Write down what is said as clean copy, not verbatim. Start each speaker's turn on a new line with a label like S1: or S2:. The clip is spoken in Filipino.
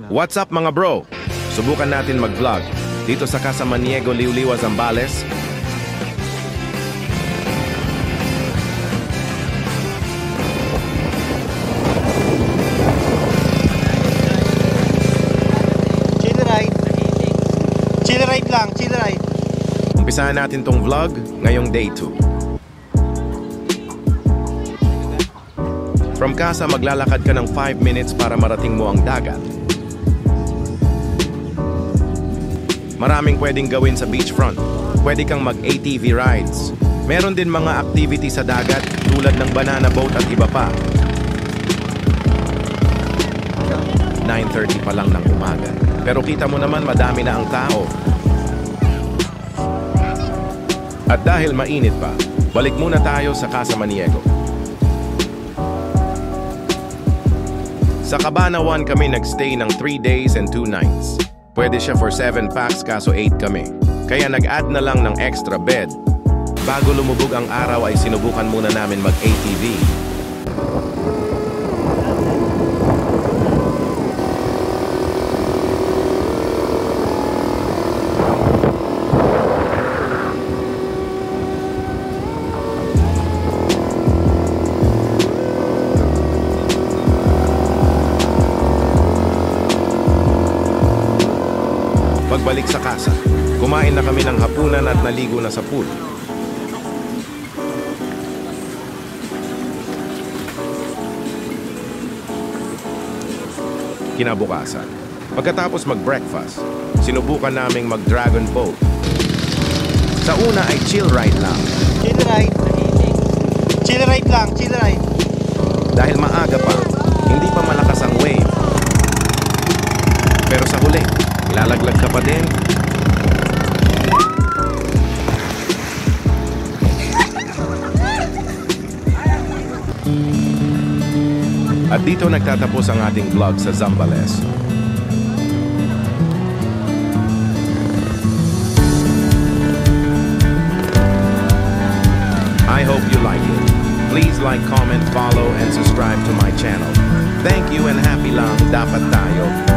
S1: What's up mga bro? Subukan natin mag-vlog dito sa Casa Maniego, Liuliwa, Zambales.
S2: Chill ride lang, chill ride.
S1: Umpisahan natin tong vlog ngayong day 2. From Casa, maglalakad ka ng 5 minutes para marating mo ang dagat. Maraming pwedeng gawin sa beachfront. Pwede kang mag-ATV rides. Meron din mga activity sa dagat tulad ng banana boat at iba pa. 9:30 pa lang ng umaga. Pero kita mo naman madami na ang tao. At dahil mainit pa, balik muna tayo sa Casa Maniego. Sa Cabana 1 kami nagstay ng 3 days and 2 nights. Pwede siya for 7 packs kaso 8 kami. Kaya nag-add na lang ng extra bed. Bago lumubog ang araw ay sinubukan muna namin mag-ATV. Pagbalik sa casa, kumain na kami ng hapunan at naligo na sa pool. Kinabukasan, pagkatapos mag-breakfast, sinubukan naming mag-dragon boat. Sa una ay chill ride lang.
S2: Chill ride. Chill ride lang, chill ride.
S1: Dahil maaga pa, hindi pa malakas ang wave. Pero sa huli, lalaglag ka pa din. At dito nagtatapos ang ating vlog sa Zambales. I hope you like it. Please like, comment, follow, and subscribe to my channel. Thank you and happy lang dapat tayo.